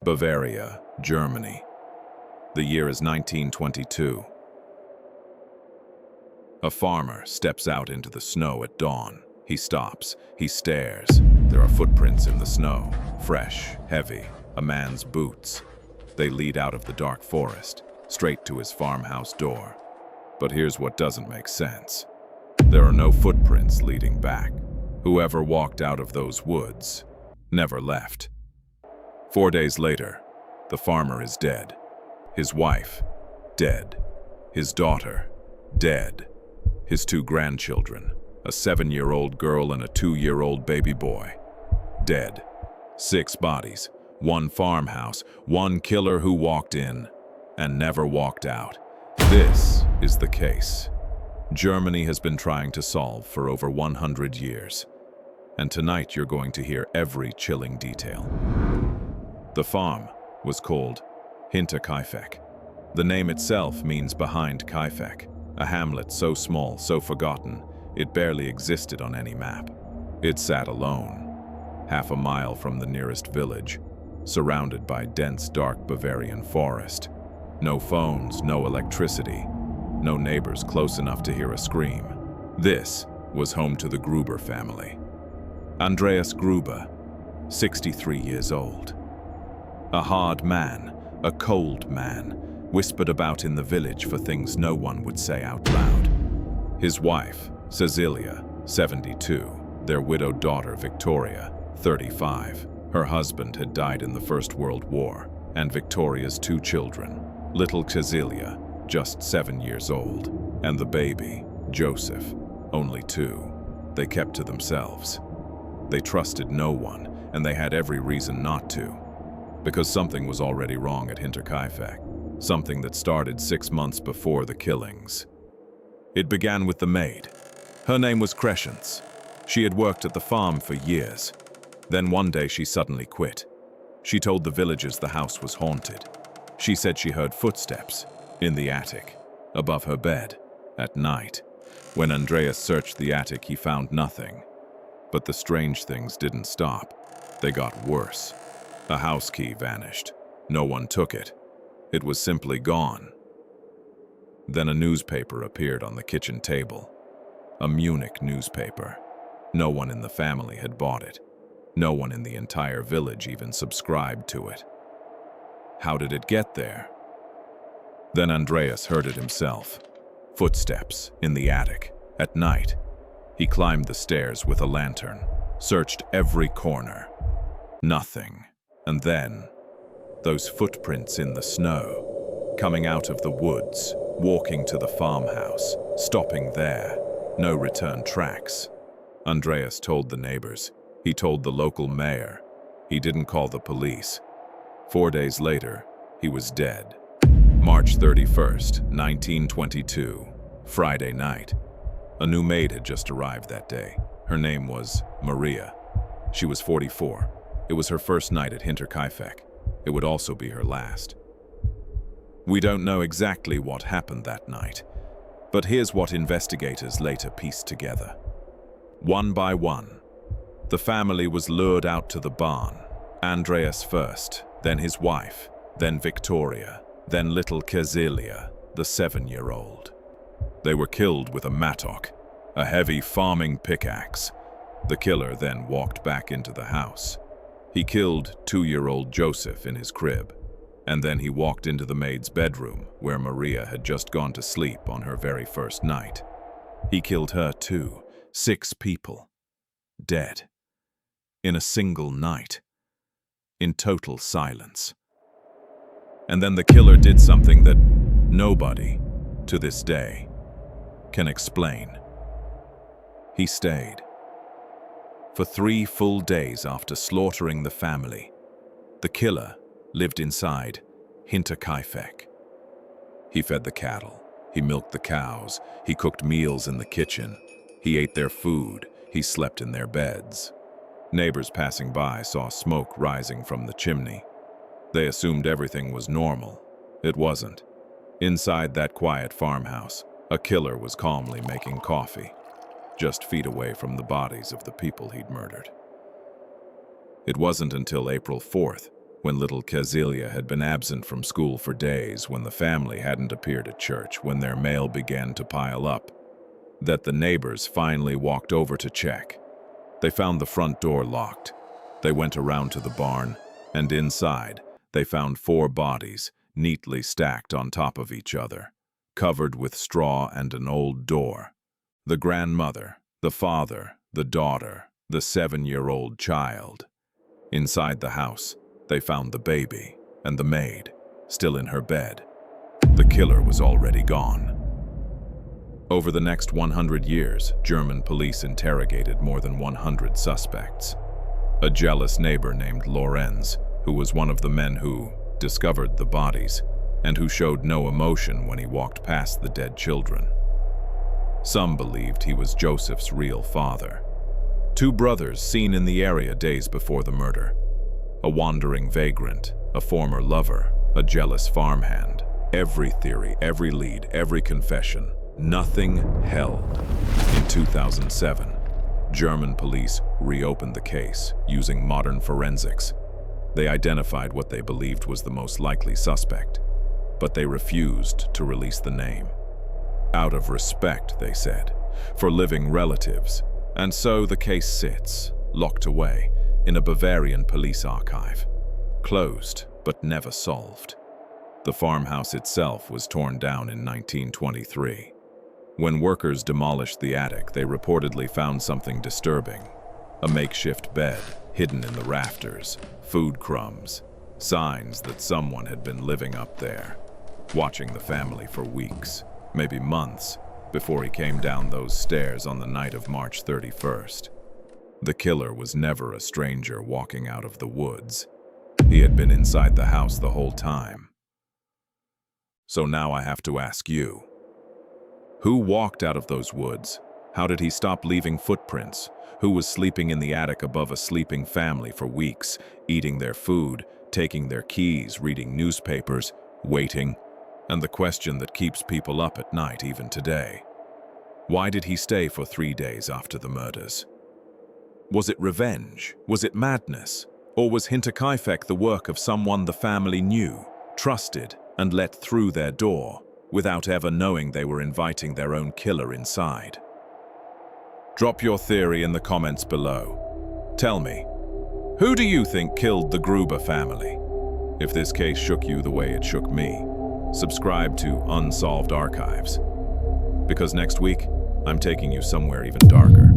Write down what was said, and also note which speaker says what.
Speaker 1: Bavaria, Germany. The year is 1922. A farmer steps out into the snow at dawn. He stops. He stares. There are footprints in the snow, fresh, heavy, a man's boots. They lead out of the dark forest, straight to his farmhouse door. But here's what doesn't make sense. There are no footprints leading back. Whoever walked out of those woods never left. 4 days later, the farmer is dead. His wife, dead. His daughter, dead. His 2 grandchildren, a 7-year-old girl and a 2-year-old baby boy, dead. 6 bodies, 1 farmhouse, 1 killer who walked in and never walked out. This is the case Germany has been trying to solve for over 100 years. And tonight you're going to hear every chilling detail. The farm was called Hinterkaifeck. The name itself means behind Kaifeck, a hamlet so small, so forgotten, it barely existed on any map. It sat alone, half a mile from the nearest village, surrounded by dense, dark Bavarian forest. No phones, no electricity, no neighbors close enough to hear a scream. This was home to the Gruber family. Andreas Gruber, 63 years old. A hard man, a cold man, whispered about in the village for things no one would say out loud. His wife, Cecilia, 72, their widowed daughter, Victoria, 35. Her husband had died in the First World War, and Victoria's 2 children, little Cecilia, just 7 years old, and the baby, Joseph, only 2. They kept to themselves. They trusted no one, and they had every reason not to, because something was already wrong at Hinterkaifeck, something that started 6 months before the killings. It began with the maid. Her name was Crescence. She had worked at the farm for years. Then one day she suddenly quit. She told the villagers the house was haunted. She said she heard footsteps in the attic, above her bed, at night. When Andreas searched the attic, he found nothing. But the strange things didn't stop. They got worse. A house key vanished. No one took it. It was simply gone. Then a newspaper appeared on the kitchen table. A Munich newspaper. No one in the family had bought it. No one in the entire village even subscribed to it. How did it get there? Then Andreas heard it himself. Footsteps in the attic, at night. He climbed the stairs with a lantern, searched every corner. Nothing. And then, those footprints in the snow, coming out of the woods, walking to the farmhouse, stopping there. No return tracks. Andreas told the neighbors. He told the local mayor. He didn't call the police. 4 days later, he was dead. March 31st, 1922, Friday night. A new maid had just arrived that day. Her name was Maria. She was 44. It was her first night at Hinterkaifeck. It would also be her last. We don't know exactly what happened that night, but here's what investigators later pieced together. One by one, the family was lured out to the barn. Andreas first, then his wife, then Victoria, then little Cecilia, the 7-year-old. They were killed with a mattock, a heavy farming pickaxe. The killer then walked back into the house. He killed 2-year-old Joseph in his crib, and then he walked into the maid's bedroom where Maria had just gone to sleep on her very first night. He killed her too. 6 people. Dead. In a single night. In total silence. And then the killer did something that nobody, to this day, can explain. He stayed. For 3 full days after slaughtering the family, the killer lived inside Hinterkaifeck. He fed the cattle, he milked the cows, he cooked meals in the kitchen, he ate their food, he slept in their beds. Neighbors passing by saw smoke rising from the chimney. They assumed everything was normal. It wasn't. Inside that quiet farmhouse, a killer was calmly making coffee, just feet away from the bodies of the people he'd murdered. It wasn't until April 4th, when little Kazilia had been absent from school for days, when the family hadn't appeared at church, when their mail began to pile up, that the neighbors finally walked over to check. They found the front door locked. They went around to the barn, and inside, they found 4 bodies, neatly stacked on top of each other, covered with straw and an old door. The grandmother, the father, the daughter, the 7-year-old child. Inside the house, they found the baby and the maid, still in her bed. The killer was already gone. Over the next 100 years, German police interrogated more than 100 suspects. A jealous neighbor named Lorenz, who was one of the men who discovered the bodies, and who showed no emotion when he walked past the dead children. Some believed he was Joseph's real father. 2 brothers seen in the area days before the murder. A wandering vagrant, a former lover, a jealous farmhand. Every theory, every lead, every confession, nothing held. In 2007, German police reopened the case using modern forensics. They identified what they believed was the most likely suspect, but they refused to release the name. Out of respect, they said, for living relatives. And so the case sits, locked away, in a Bavarian police archive. Closed, but never solved. The farmhouse itself was torn down in 1923. When workers demolished the attic, they reportedly found something disturbing. A makeshift bed, hidden in the rafters, food crumbs, signs that someone had been living up there, watching the family for weeks, maybe months, before he came down those stairs on the night of March 31st. The killer was never a stranger walking out of the woods. He had been inside the house the whole time. So now I have to ask you, who walked out of those woods? How did he stop leaving footprints? Who was sleeping in the attic above a sleeping family for weeks, eating their food, taking their keys, reading newspapers, waiting? And the question that keeps people up at night even today. Why did he stay for 3 days after the murders? Was it revenge? Was it madness? Or was Hinterkaifeck the work of someone the family knew, trusted, and let through their door, without ever knowing they were inviting their own killer inside? Drop your theory in the comments below. Tell me, who do you think killed the Gruber family? If this case shook you the way it shook me, subscribe to Unsolved Archives. Because next week, I'm taking you somewhere even darker.